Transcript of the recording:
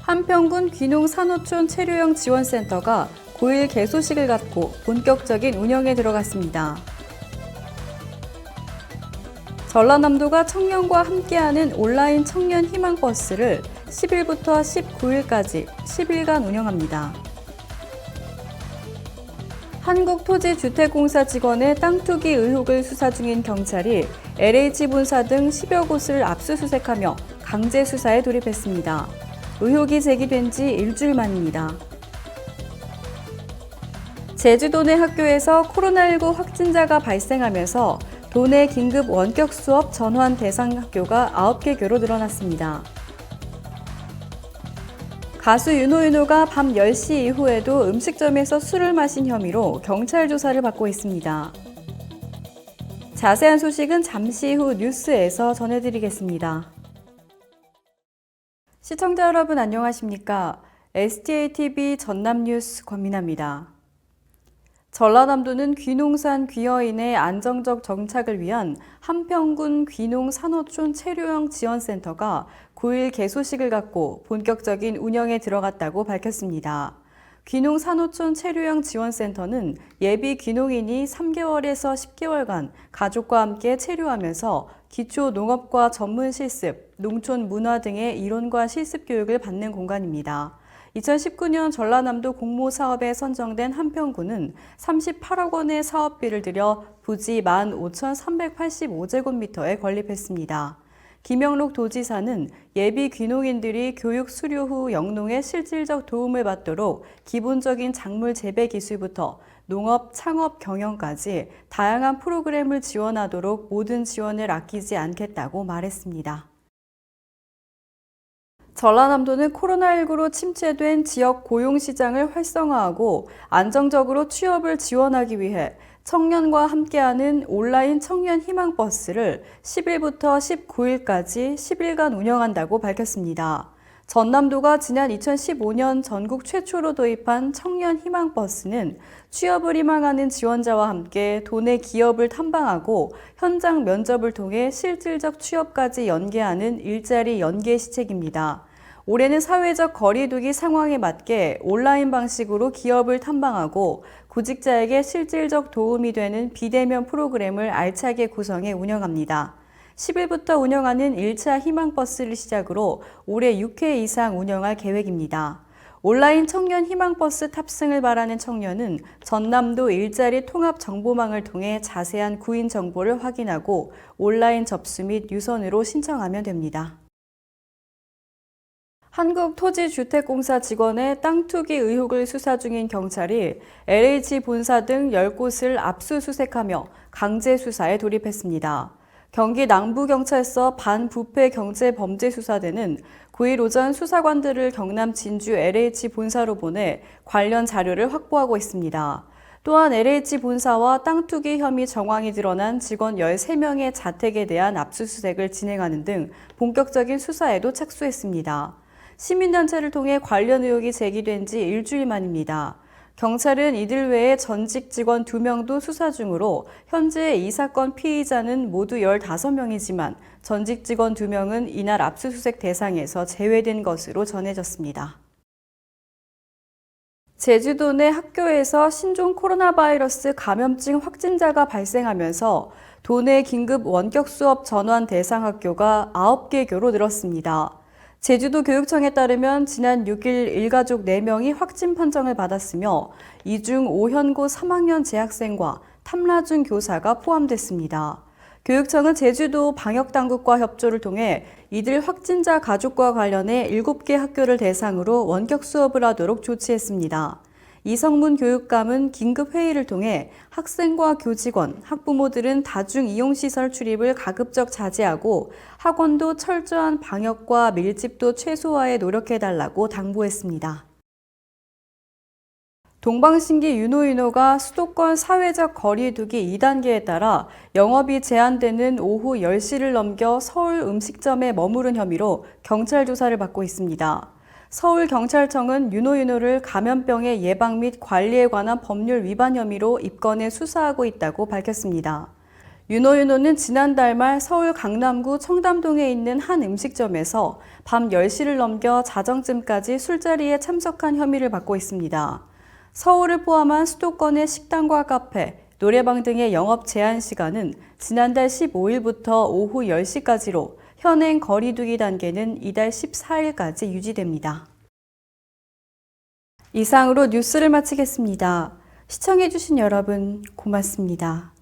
한평군 귀농산호촌 체류형 지원센터가 9일 개소식을 갖고 본격적인 운영에 들어갔습니다. 전라남도가 청년과 함께하는 온라인 청년 희망버스를 10일부터 19일까지 10일간 운영합니다. 한국토지주택공사 직원의 땅 투기 의혹을 수사 중인 경찰이 LH 본사 등 10여 곳을 압수수색하며 강제 수사에 돌입했습니다. 의혹이 제기된 지 일주일 만입니다. 제주도 내 학교에서 코로나19 확진자가 발생하면서 도내 긴급 원격 수업 전환 대상 학교가 9개 교로 늘어났습니다. 가수 윤호가 밤 10시 이후에도 음식점에서 술을 마신 혐의로 경찰 조사를 받고 있습니다. 자세한 소식은 잠시 후 뉴스에서 전해드리겠습니다. 시청자 여러분 안녕하십니까? STATV 전남뉴스 권민아입니다. 전라남도는 귀농산 귀여인의 안정적 정착을 위한 한평군 귀농산호촌 체류형 지원센터가 9일 개소식을 갖고 본격적인 운영에 들어갔다고 밝혔습니다. 귀농산호촌 체류형 지원센터는 예비 귀농인이 3개월에서 10개월간 가족과 함께 체류하면서 기초 농업과 전문 실습, 농촌 문화 등의 이론과 실습 교육을 받는 공간입니다. 2019년 전라남도 공모사업에 선정된 한평군은 38억 원의 사업비를 들여 부지 15,385제곱미터에 건립했습니다. 김영록 도지사는 예비 귀농인들이 교육 수료 후 영농에 실질적 도움을 받도록 기본적인 작물 재배 기술부터 농업, 창업, 경영까지 다양한 프로그램을 지원하도록 모든 지원을 아끼지 않겠다고 말했습니다. 전라남도는 코로나19로 침체된 지역 고용시장을 활성화하고 안정적으로 취업을 지원하기 위해 청년과 함께하는 온라인 청년 희망버스를 10일부터 19일까지 10일간 운영한다고 밝혔습니다. 전남도가 지난 2015년 전국 최초로 도입한 청년 희망버스는 취업을 희망하는 지원자와 함께 도내 기업을 탐방하고 현장 면접을 통해 실질적 취업까지 연계하는 일자리 연계 시책입니다. 올해는 사회적 거리두기 상황에 맞게 온라인 방식으로 기업을 탐방하고 구직자에게 실질적 도움이 되는 비대면 프로그램을 알차게 구성해 운영합니다. 10일부터 운영하는 1차 희망버스를 시작으로 올해 6회 이상 운영할 계획입니다. 온라인 청년 희망버스 탑승을 바라는 청년은 전남도 일자리 통합 정보망을 통해 자세한 구인 정보를 확인하고 온라인 접수 및 유선으로 신청하면 됩니다. 한국토지주택공사 직원의 땅 투기 의혹을 수사 중인 경찰이 LH 본사 등 10곳을 압수수색하며 강제 수사에 돌입했습니다. 경기 남부경찰서 반부패경제범죄수사대는 9일 오전 수사관들을 경남 진주 LH 본사로 보내 관련 자료를 확보하고 있습니다. 또한 LH 본사와 땅 투기 혐의 정황이 드러난 직원 13명의 자택에 대한 압수수색을 진행하는 등 본격적인 수사에도 착수했습니다. 시민단체를 통해 관련 의혹이 제기된 지 일주일 만입니다. 경찰은 이들 외에 전직 직원 2명도 수사 중으로 현재 이 사건 피의자는 모두 15명이지만 전직 직원 2명은 이날 압수수색 대상에서 제외된 것으로 전해졌습니다. 제주도 내 학교에서 신종 코로나 바이러스 감염증 확진자가 발생하면서 도내 긴급 원격 수업 전환 대상 학교가 9개 교로 늘었습니다. 제주도 교육청에 따르면 지난 6일 일가족 4명이 확진 판정을 받았으며 이 중 오현고 3학년 재학생과 탐라중 교사가 포함됐습니다. 교육청은 제주도 방역당국과 협조를 통해 이들 확진자 가족과 관련해 7개 학교를 대상으로 원격 수업을 하도록 조치했습니다. 이성문 교육감은 긴급 회의를 통해 학생과 교직원, 학부모들은 다중이용시설 출입을 가급적 자제하고 학원도 철저한 방역과 밀집도 최소화에 노력해달라고 당부했습니다. 동방신기 윤호가 수도권 사회적 거리두기 2단계에 따라 영업이 제한되는 오후 10시를 넘겨 서울 음식점에 머무른 혐의로 경찰 조사를 받고 있습니다. 서울경찰청은 윤호를 감염병의 예방 및 관리에 관한 법률 위반 혐의로 입건해 수사하고 있다고 밝혔습니다. 윤호는 지난달 말 서울 강남구 청담동에 있는 한 음식점에서 밤 10시를 넘겨 자정쯤까지 술자리에 참석한 혐의를 받고 있습니다. 서울을 포함한 수도권의 식당과 카페, 노래방 등의 영업 제한 시간은 지난달 15일부터 오후 10시까지로 현행 거리두기 단계는 이달 14일까지 유지됩니다. 이상으로 뉴스를 마치겠습니다. 시청해주신 여러분 고맙습니다.